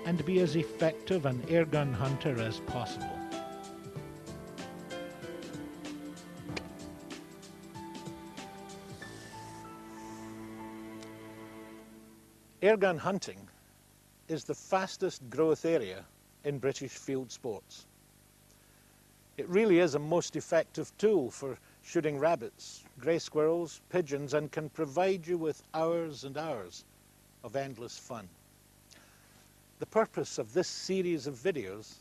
and be as effective an airgun hunter as possible. Airgun hunting is the fastest growth area in British field sports. It really is a most effective tool for shooting rabbits, grey squirrels, pigeons, and can provide you with hours and hours of endless fun. The purpose of this series of videos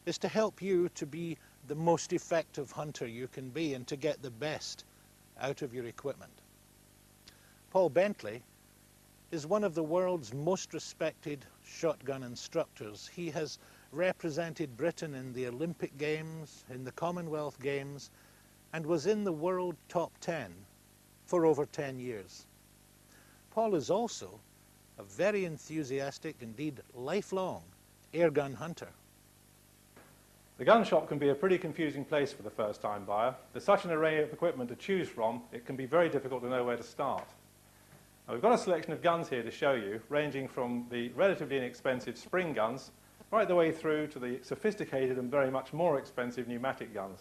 is to help you to be the most effective hunter you can be and to get the best out of your equipment. Paul Bentley is one of the world's most respected shotgun instructors. He has represented Britain in the Olympic Games, in the Commonwealth Games, and was in the world top 10 for over 10 years. Paul is also a very enthusiastic, indeed lifelong, airgun hunter. The gun shop can be a pretty confusing place for the first-time buyer. There's such an array of equipment to choose from, it can be very difficult to know where to start. Now, we've got a selection of guns here to show you, ranging from the relatively inexpensive spring guns right the way through to the sophisticated and very much more expensive pneumatic guns.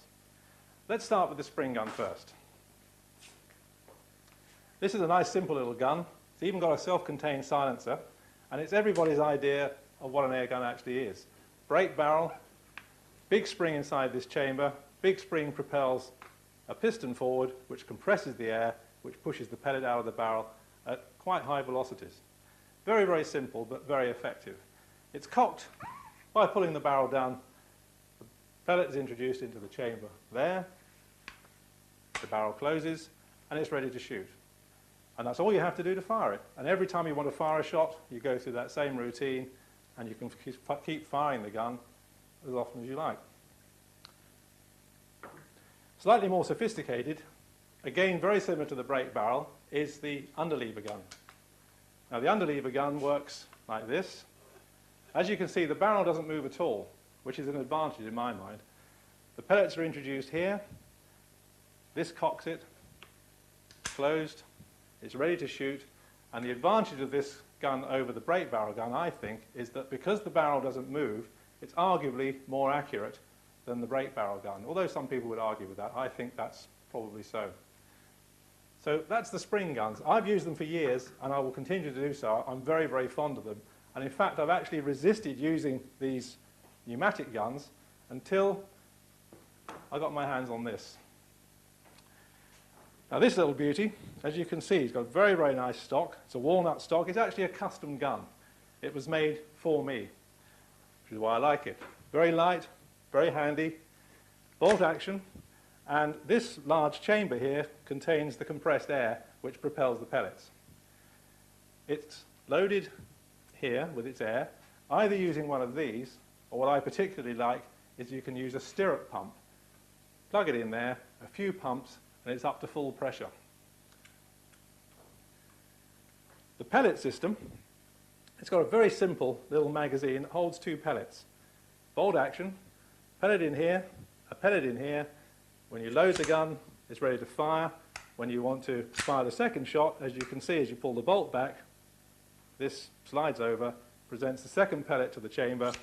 Let's start with the spring gun first. This is a nice simple little gun. It's even got a self-contained silencer, and it's everybody's idea of what an air gun actually is. Break barrel, big spring inside this chamber, big spring propels a piston forward which compresses the air, which pushes the pellet out of the barrel at quite high velocities. Very, very simple, but very effective. It's cocked by pulling the barrel down. The pellet is introduced into the chamber there. The barrel closes, and it's ready to shoot. And that's all you have to do to fire it. And every time you want to fire a shot, you go through that same routine, and you can keep firing the gun as often as you like. Slightly more sophisticated, again very similar to the break barrel, is the underlever gun. Now the underlever gun works like this. As you can see, the barrel doesn't move at all, which is an advantage in my mind. The pellets are introduced here. This cocks it, closed, it's ready to shoot, and the advantage of this gun over the break barrel gun, I think, is that because the barrel doesn't move, it's arguably more accurate than the break barrel gun. Although some people would argue with that, I think that's probably so. So that's the spring guns. I've used them for years, and I will continue to do so. I'm very, very fond of them. And in fact, I've actually resisted using these pneumatic guns until I got my hands on this. Now this little beauty, as you can see, it's got a very, very nice stock. It's a walnut stock. It's actually a custom gun. It was made for me, which is why I like it. Very light, very handy, bolt action. And this large chamber here contains the compressed air which propels the pellets. It's loaded here with its air, either using one of these, or what I particularly like is you can use a stirrup pump. Plug it in there, a few pumps, and it's up to full pressure. The pellet system, it's got a very simple little magazine that holds 2 pellets. Bolt action, pellet in here, a pellet in here. When you load the gun, it's ready to fire. When you want to fire the second shot, as you can see as you pull the bolt back, this slides over, presents the second pellet to the chamber,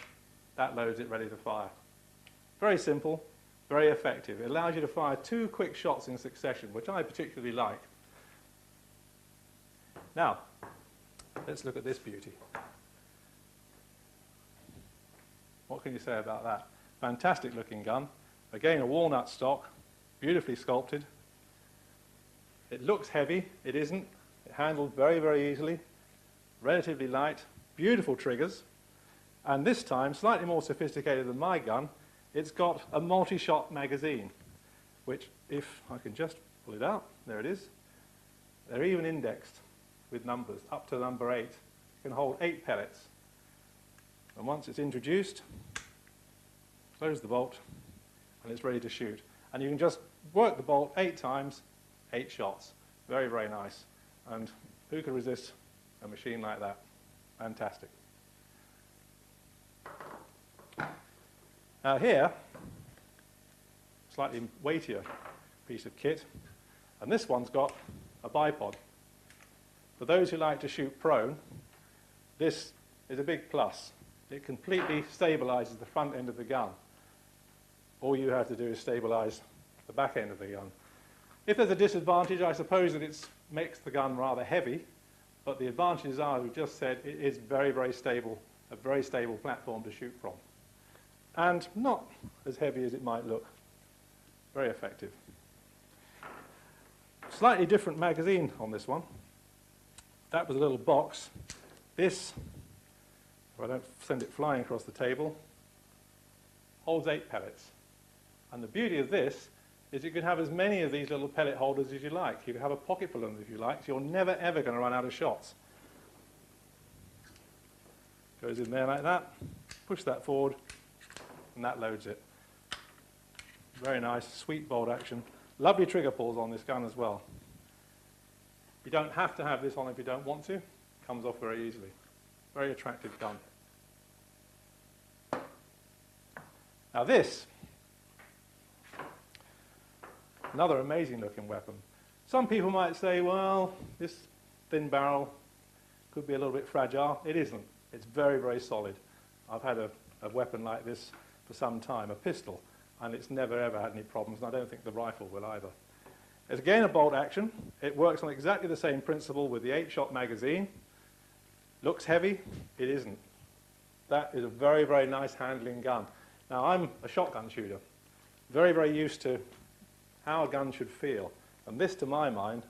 that loads it ready to fire. Very simple, very effective. It allows you to fire 2 quick shots in succession, which I particularly like. Now, let's look at this beauty. What can you say about that? Fantastic looking gun. Again, a walnut stock, beautifully sculpted. It looks heavy, it isn't. It handled very, very easily, relatively light, beautiful triggers, and this time, slightly more sophisticated than my gun, it's got a multi-shot magazine, which, if I can just pull it out, there it is. They're even indexed with numbers, up to number 8. It can hold 8 pellets. And once it's introduced, close the bolt, and it's ready to shoot. And you can just work the bolt 8 times, 8 shots. Very, very nice. And who could resist a machine like that? Fantastic. Now here, slightly weightier piece of kit, and this one's got a bipod. For those who like to shoot prone, this is a big plus. It completely stabilizes the front end of the gun. All you have to do is stabilize the back end of the gun. If there's a disadvantage, I suppose that it makes the gun rather heavy, but the advantages are, as we just said, it is very, very stable, a very stable platform to shoot from. And not as heavy as it might look. Very effective. Slightly different magazine on this one. That was a little box. This, if I don't send it flying across the table, holds 8 pellets. And the beauty of this is you can have as many of these little pellet holders as you like. You can have a pocket full of them if you like, so you're never ever going to run out of shots. Goes in there like that, push that forward, and that loads it. Very nice, sweet bolt action. Lovely trigger pulls on this gun as well. You don't have to have this on if you don't want to. Comes off very easily. Very attractive gun. Now this, another amazing looking weapon. Some people might say, well, this thin barrel could be a little bit fragile. It isn't. It's very, very solid. I've had a weapon like this for some time, a pistol, and it's never ever had any problems, and I don't think the rifle will either. It's again a bolt action. It works on exactly the same principle with the 8-shot magazine. Looks heavy. It isn't. That is a very, very nice handling gun. Now, I'm a shotgun shooter, very, very used to how a gun should feel. And this, to my mind,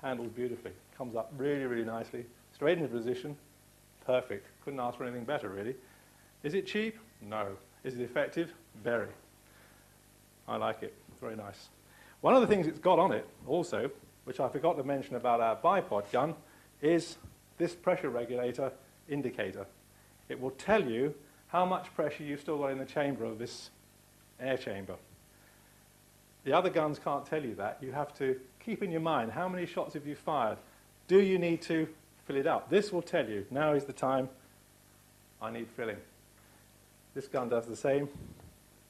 handles beautifully. Comes up really, really nicely. Straight into position. Perfect. Couldn't ask for anything better, really. Is it cheap? No. Is it effective? Very. I like it. Very nice. One of the things it's got on it, also, which I forgot to mention about our bipod gun, is this pressure regulator indicator. It will tell you how much pressure you've still got in the chamber of this air chamber. The other guns can't tell you that. You have to keep in your mind how many shots have you fired. Do you need to fill it up? This will tell you, now is the time I need filling. This gun does the same,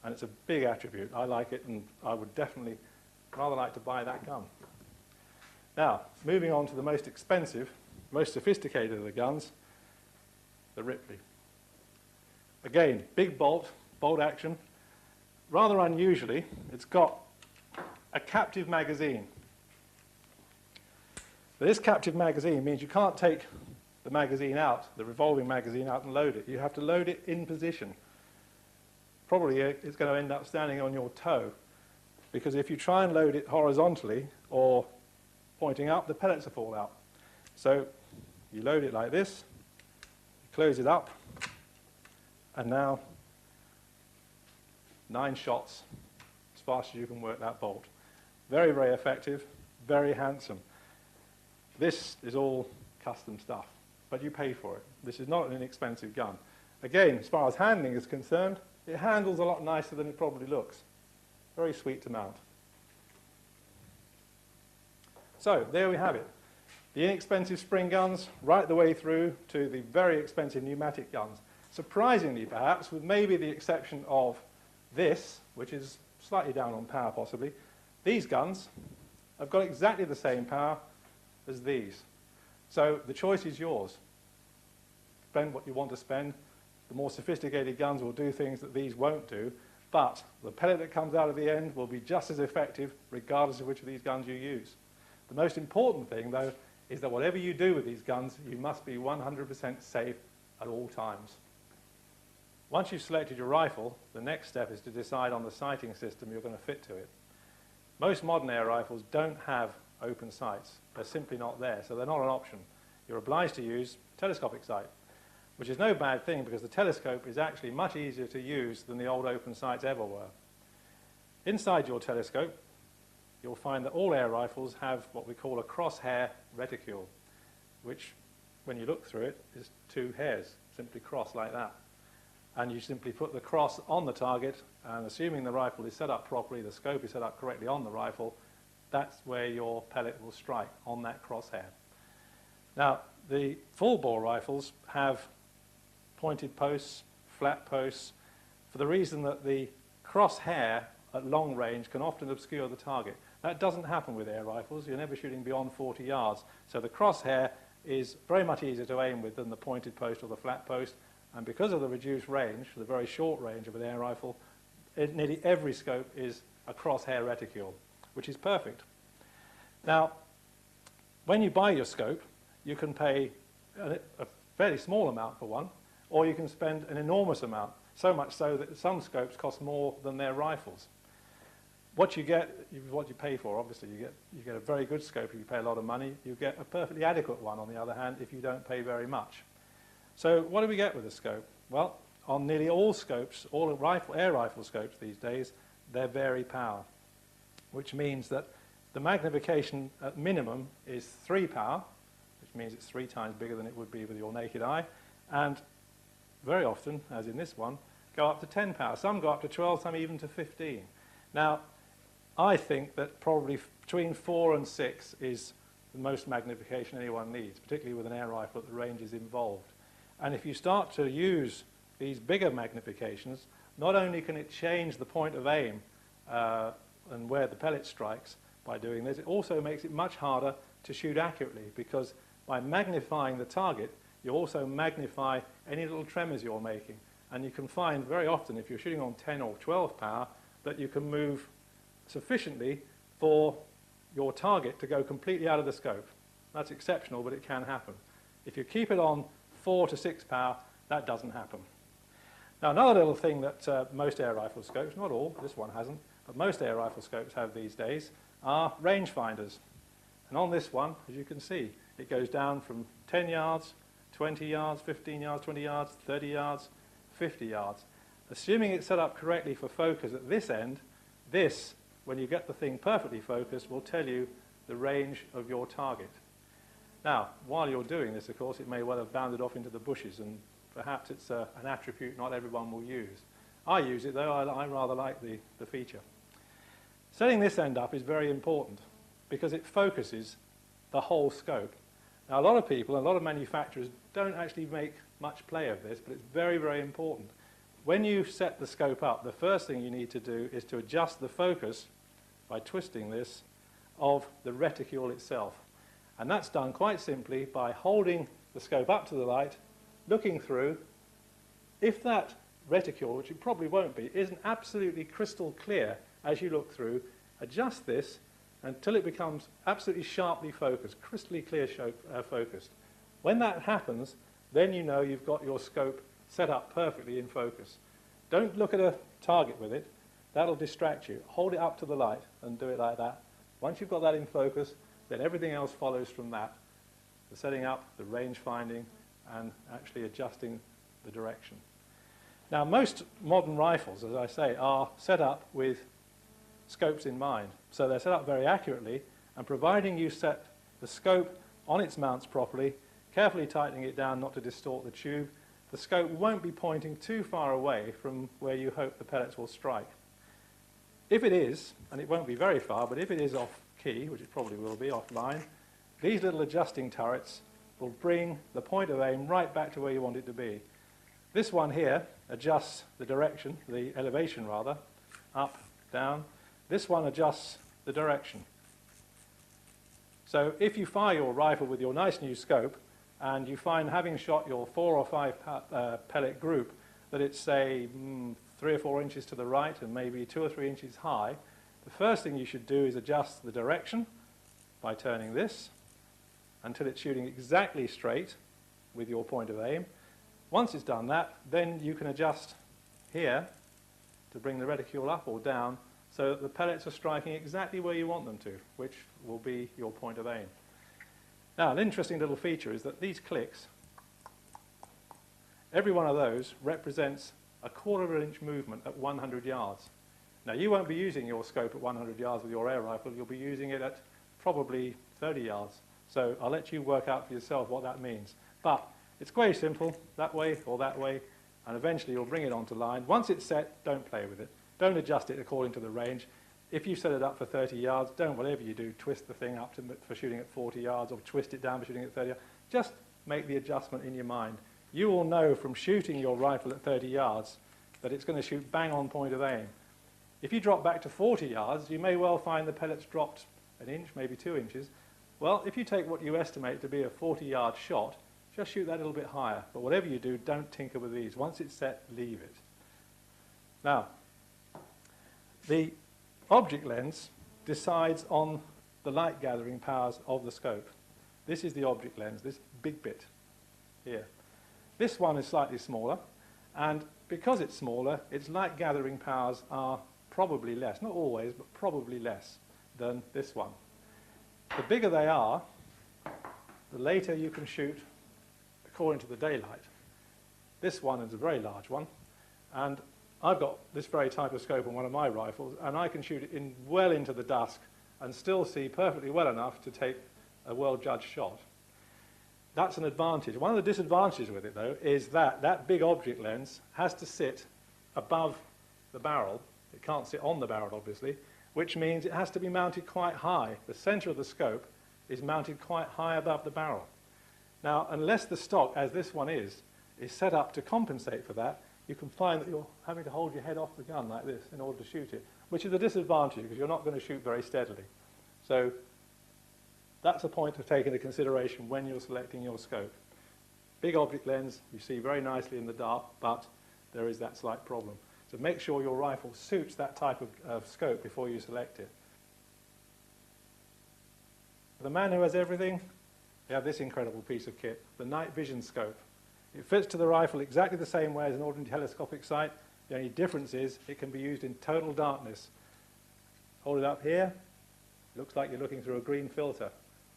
and it's a big attribute. I like it, and I would definitely rather like to buy that gun. Now, moving on to the most expensive, most sophisticated of the guns, the Ripley. Again, big bolt action. Rather unusually, it's got a captive magazine. But this captive magazine means you can't take the magazine out, the revolving magazine out, and load it. You have to load it in position. Probably it's going to end up standing on your toe, because if you try and load it horizontally or pointing up, the pellets will fall out. So you load it like this, close it up, and now 9 shots as fast as you can work that bolt. Very, very effective, very handsome. This is all custom stuff, but you pay for it. This is not an inexpensive gun. Again, as far as handling is concerned, it handles a lot nicer than it probably looks. Very sweet to mount. So, there we have it. The inexpensive spring guns, right the way through to the very expensive pneumatic guns. Surprisingly, perhaps, with maybe the exception of this, which is slightly down on power possibly, these guns have got exactly the same power as these. So the choice is yours. Spend what you want to spend. The more sophisticated guns will do things that these won't do, but the pellet that comes out of the end will be just as effective regardless of which of these guns you use. The most important thing, though, is that whatever you do with these guns, you must be 100% safe at all times. Once you've selected your rifle, the next step is to decide on the sighting system you're going to fit to it. Most modern air rifles don't have open sights. They're simply not there, so they're not an option. You're obliged to use telescopic sight, which is no bad thing because the telescope is actually much easier to use than the old open sights ever were. Inside your telescope, you'll find that all air rifles have what we call a crosshair reticule, which, when you look through it, is 2 hairs, simply crossed like that. And you simply put the cross on the target, and assuming the rifle is set up properly, the scope is set up correctly on the rifle, that's where your pellet will strike, on that crosshair. Now, the full-bore rifles have pointed posts, flat posts, for the reason that the crosshair at long range can often obscure the target. That doesn't happen with air rifles. You're never shooting beyond 40 yards. So the crosshair is very much easier to aim with than the pointed post or the flat post, And because of the reduced range, the very short range of an air rifle, nearly every scope is a crosshair reticule, which is perfect. Now, when you buy your scope, you can pay a fairly small amount for one, or you can spend an enormous amount, so much so that some scopes cost more than their rifles. What you get is what you pay for. Obviously, you get a very good scope if you pay a lot of money. You get a perfectly adequate one, on the other hand, if you don't pay very much. So what do we get with a scope? Well, on nearly all scopes, all air rifle scopes these days, they vary power, which means that the magnification at minimum is 3 power, which means it's 3 times bigger than it would be with your naked eye, and very often, as in this one, go up to 10 power. Some go up to 12, some even to 15. Now, I think that probably between 4 and 6 is the most magnification anyone needs, particularly with an air rifle at the range is involved. And if you start to use these bigger magnifications, not only can it change the point of aim and where the pellet strikes by doing this, it also makes it much harder to shoot accurately, because by magnifying the target, you also magnify any little tremors you're making. And you can find very often, if you're shooting on 10 or 12 power, that you can move sufficiently for your target to go completely out of the scope. That's exceptional, but it can happen. If you keep it on 4 to 6 power, that doesn't happen. Now, another little thing that most air rifle scopes, not all, this one hasn't, but most air rifle scopes have these days, are rangefinders. And on this one, as you can see, it goes down from 10 yards, 20 yards, 15 yards, 20 yards, 30 yards, 50 yards. Assuming it's set up correctly for focus at this end, this, when you get the thing perfectly focused, will tell you the range of your target. Now, while you're doing this, of course, it may well have bounded off into the bushes, and perhaps it's an attribute not everyone will use. I use it, though. I rather like the feature. Setting this end up is very important because it focuses the whole scope. Now, a lot of people, a lot of manufacturers don't actually make much play of this, but it's very, very important. When you set the scope up, the first thing you need to do is to adjust the focus by twisting this of the reticule itself. And that's done quite simply by holding the scope up to the light, looking through. If that reticule, which it probably won't be, isn't absolutely crystal clear as you look through, adjust this until it becomes absolutely sharply focused, crystally clear focused. When that happens, then you know you've got your scope set up perfectly in focus. Don't look at a target with it. That'll distract you. Hold it up to the light and do it like that. Once you've got that in focus, then everything else follows from that. The setting up, the range finding, and actually adjusting the direction. Now, most modern rifles, as I say, are set up with scopes in mind. So they're set up very accurately, and providing you set the scope on its mounts properly, carefully tightening it down not to distort the tube, the scope won't be pointing too far away from where you hope the pellets will strike. If it is, and it won't be very far, but if it is off key, which it probably will be offline, these little adjusting turrets will bring the point of aim right back to where you want it to be. This one here adjusts the direction, the elevation rather, up, down. This one adjusts the direction. So if you fire your rifle with your nice new scope, and you find, having shot your 4 or 5 pellet group, that it's, say, 3 or 4 inches to the right and maybe 2 or 3 inches high, the first thing you should do is adjust the direction by turning this until it's shooting exactly straight with your point of aim. Once it's done that, then you can adjust here to bring the reticule up or down so that the pellets are striking exactly where you want them to, which will be your point of aim. Now, an interesting little feature is that these clicks, every one of those represents a 1/4 inch movement at 100 yards. Now, you won't be using your scope at 100 yards with your air rifle. You'll be using it at probably 30 yards. So I'll let you work out for yourself what that means. But it's very simple, that way or that way, and eventually you'll bring it onto line. Once it's set, don't play with it. Don't adjust it according to the range. If you set it up for 30 yards, don't, whatever you do, twist the thing up for shooting at 40 yards or twist it down for shooting at 30 yards. Just make the adjustment in your mind. You will know from shooting your rifle at 30 yards that it's going to shoot bang on point of aim. If you drop back to 40 yards, you may well find the pellets dropped 1 inch, maybe 2 inches. Well, if you take what you estimate to be a 40-yard shot, just shoot that a little bit higher. But whatever you do, don't tinker with these. Once it's set, leave it. Now, the object lens decides on the light gathering powers of the scope. This is the object lens, this big bit here. This one is slightly smaller, and because it's smaller, its light gathering powers are probably less, not always, but probably less than this one. The bigger they are, the later you can shoot according to the daylight. This one is a very large one, and I've got this very type of scope on one of my rifles, and I can shoot it in well into the dusk and still see perfectly well enough to take a well-judged shot. That's an advantage. One of the disadvantages with it, though, is that that big object lens has to sit above the barrel. It can't sit on the barrel, obviously, which means it has to be mounted quite high. The center of the scope is mounted quite high above the barrel. Now, unless the stock, as this one is set up to compensate for that, you can find that you're having to hold your head off the gun like this in order to shoot it, which is a disadvantage because you're not going to shoot very steadily. So that's a point to take into consideration when you're selecting your scope. Big object lens, you see very nicely in the dark, but there is that slight problem. So make sure your rifle suits that type of scope before you select it. For the man who has everything, you have this incredible piece of kit, the night vision scope. It fits to the rifle exactly the same way as an ordinary telescopic sight. The only difference is it can be used in total darkness. Hold it up here, it looks like you're looking through a green filter.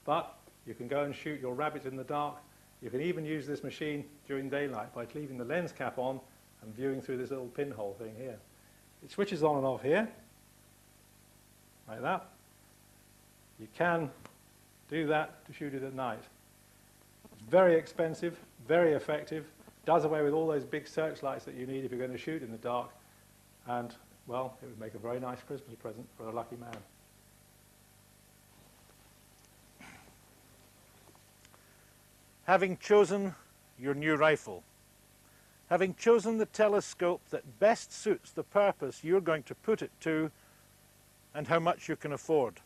But you can go and shoot your rabbits in the dark. You can even use this machine during daylight by leaving the lens cap on and viewing through this little pinhole thing here. It switches on and off here, like that. You can do that to shoot it at night. It's very expensive, very effective, does away with all those big searchlights that you need if you're going to shoot in the dark, and, well, it would make a very nice Christmas present for a lucky man. Having chosen your new rifle, having chosen the telescope that best suits the purpose you're going to put it to and how much you can afford.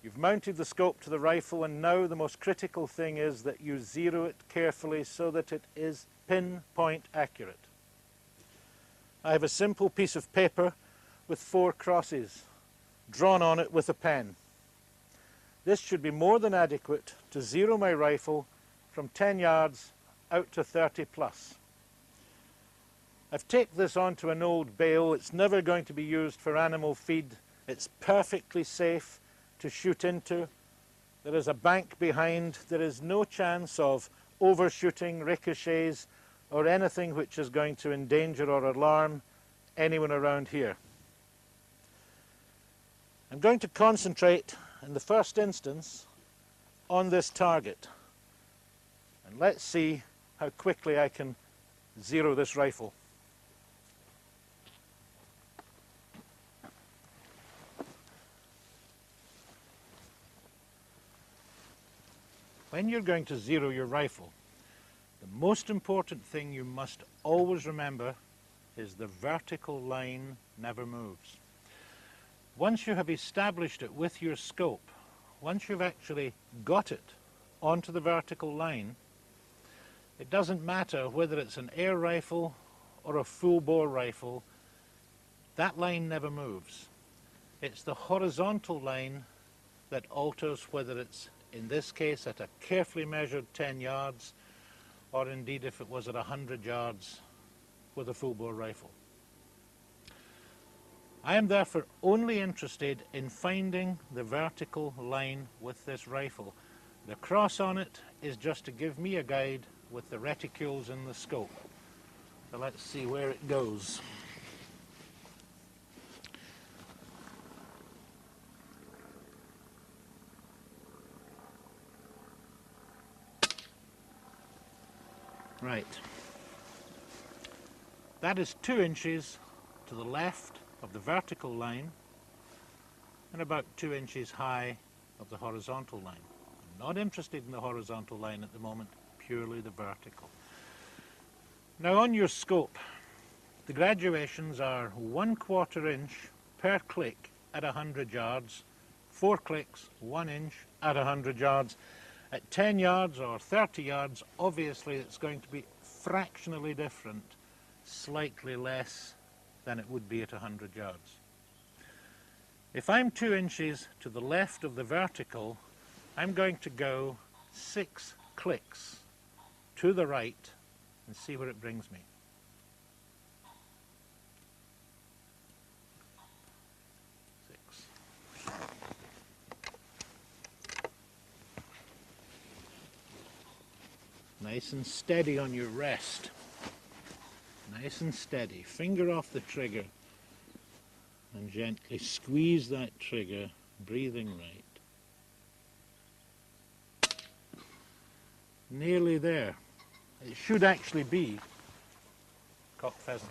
You've mounted the scope to the rifle, and now the most critical thing is that you zero it carefully so that it is pinpoint accurate. I have a simple piece of paper with 4 crosses drawn on it with a pen. This should be more than adequate to zero my rifle from 10 yards out to 30 plus. I've taken this onto an old bale. It's never going to be used for animal feed. It's perfectly safe to shoot into. There is a bank behind. There is no chance of overshooting, ricochets, or anything which is going to endanger or alarm anyone around here. I'm going to concentrate in the first instance on this target. And let's see how quickly I can zero this rifle. When you're going to zero your rifle, the most important thing you must always remember is the vertical line never moves. Once you have established it with your scope, once you've actually got it onto the vertical line, it doesn't matter whether it's an air rifle or a full bore rifle, that line never moves. It's the horizontal line that alters whether it's, in this case, at a carefully measured 10 yards, or indeed if it was at 100 yards with a full bore rifle. I am therefore only interested in finding the vertical line with this rifle. The cross on it is just to give me a guide with the reticules in the scope. So let's see where it goes. Right. That is 2 inches to the left of the vertical line and about 2 inches high of the horizontal line. I'm not interested in the horizontal line at the moment, purely the vertical. Now on your scope, the graduations are 1/4 inch per click at 100 yards, 4 clicks, 1 inch at 100 yards, At 10 yards or 30 yards, obviously it's going to be fractionally different, slightly less than it would be at 100 yards. If I'm 2 inches to the left of the vertical, I'm going to go 6 clicks to the right and see where it brings me. Nice and steady on your rest. Nice and steady. Finger off the trigger. And gently squeeze that trigger, breathing right. Nearly there. It should actually be, cock pheasant,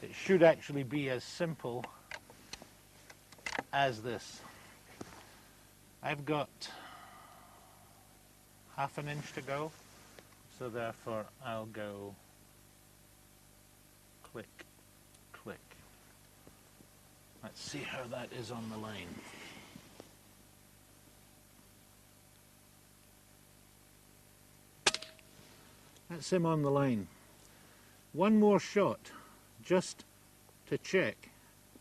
it should actually be as simple as this. I've got half an inch to go. So therefore I'll go click, click. Let's see how that is on the line. That's him on the line. One more shot, just to check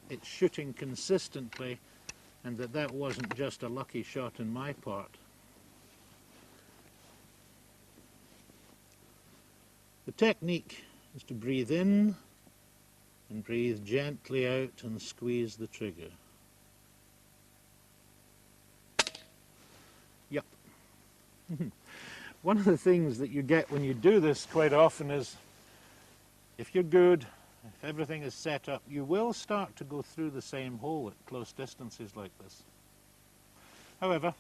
it's shooting consistently and that wasn't just a lucky shot on my part. The technique is to breathe in and breathe gently out and squeeze the trigger. Yep. One of the things that you get when you do this quite often is, if you're good, if everything is set up, you will start to go through the same hole at close distances like this. However,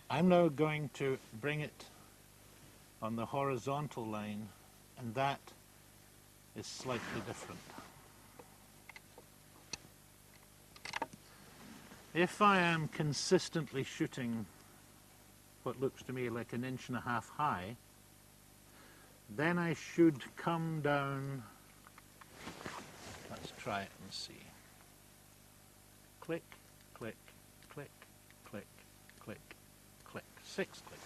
I'm now going to bring it on the horizontal line, and that is slightly different. If I am consistently shooting what looks to me like 1.5 inches high, then I should come down. Let's try it and see. Click, click, click, click, click, click. 6 clicks.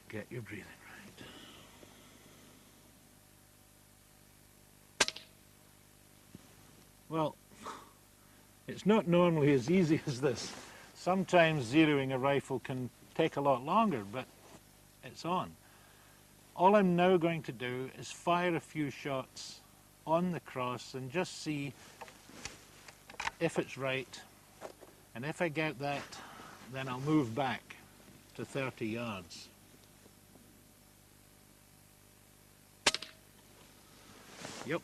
Get your breathing right. Well, it's not normally as easy as this. Sometimes zeroing a rifle can take a lot longer, but it's on. All I'm now going to do is fire a few shots on the cross and just see if it's right. And if I get that, then I'll move back to 30 yards. Yep.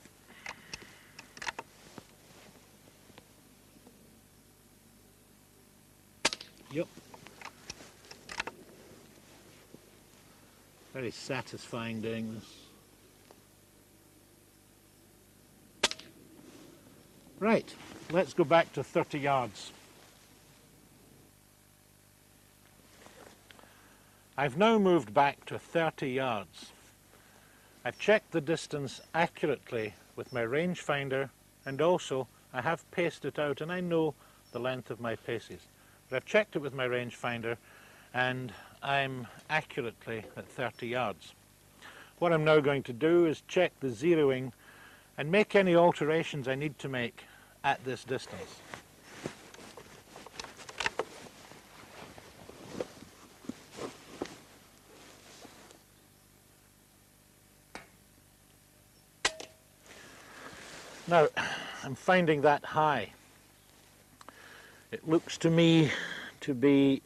Yep. Very satisfying doing this. Right, let's go back to 30 yards. I've now moved back to 30 yards. I've checked the distance accurately with my rangefinder, and also I have paced it out and I know the length of my paces. But I've checked it with my rangefinder and I'm accurately at 30 yards. What I'm now going to do is check the zeroing and make any alterations I need to make at this distance. Now, I'm finding that high. It looks to me to be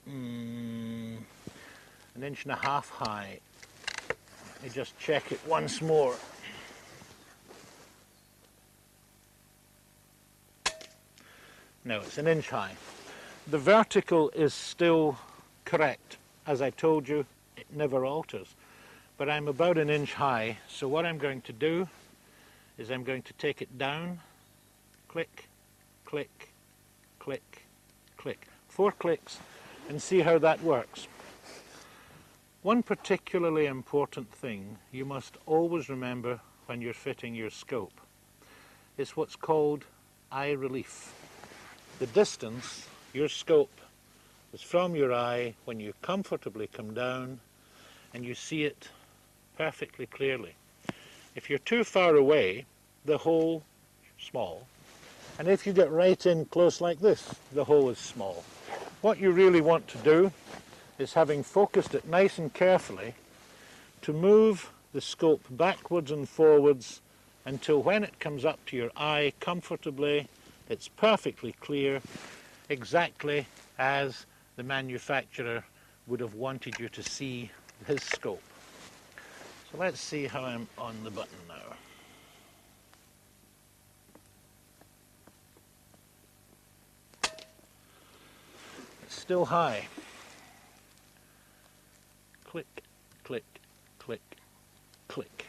1.5 inches high. Let me just check it once more. No, it's 1 inch high. The vertical is still correct. As I told you, it never alters. But I'm about 1 inch high, so what I'm going to do is I'm going to take it down, click, click, click, click. 4 clicks, and see how that works. One particularly important thing you must always remember when you're fitting your scope is what's called eye relief. The distance your scope is from your eye when you comfortably come down and you see it perfectly clearly. If you're too far away, the hole is small, and if you get right in close like this, the hole is small. What you really want to do is, having focused it nice and carefully, to move the scope backwards and forwards until when it comes up to your eye comfortably, it's perfectly clear, exactly as the manufacturer would have wanted you to see his scope. So let's see how I'm on the button now. It's still high. Click, click, click, click.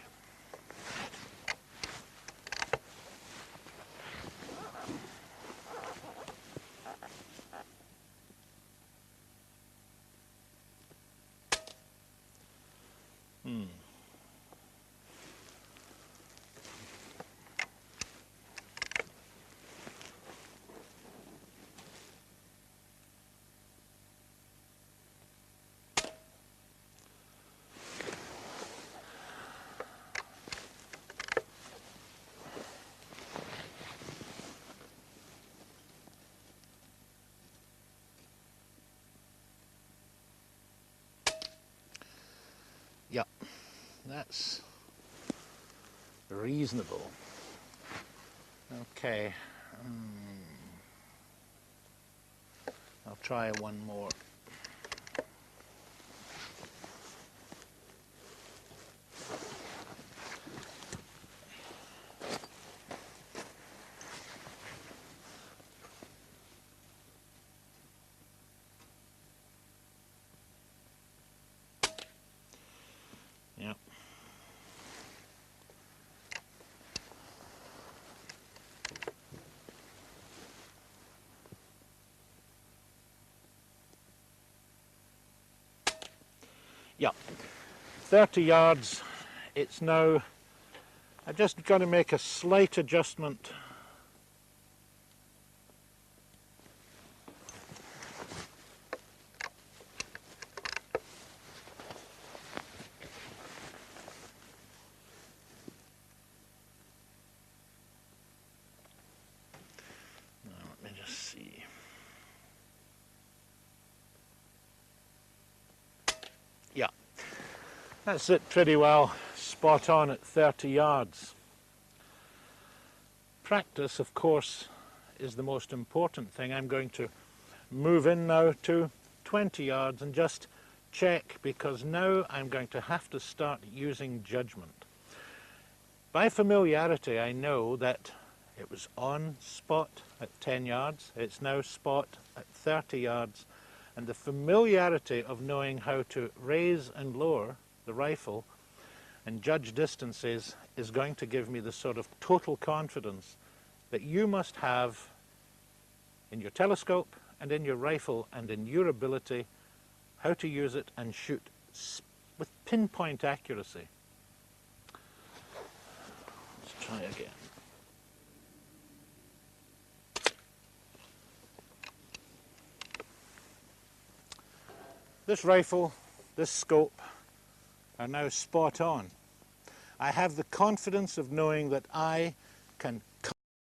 Yeah, that's reasonable. Okay, I'll try one more. Yeah. Yeah, 30 yards, it's now, I've just got to make a slight adjustment. Now, let me just see. Yeah, that's it pretty well, spot on at 30 yards. Practice, of course, is the most important thing. I'm going to move in now to 20 yards and just check, because now I'm going to have to start using judgment. By familiarity, I know that it was on spot at 10 yards, it's now spot at 30 yards, and the familiarity of knowing how to raise and lower the rifle and judge distances is going to give me the sort of total confidence that you must have in your telescope and in your rifle and in your ability how to use it and shoot with pinpoint accuracy. Let's try again. This rifle, this scope are now spot on. I have the confidence of knowing that I can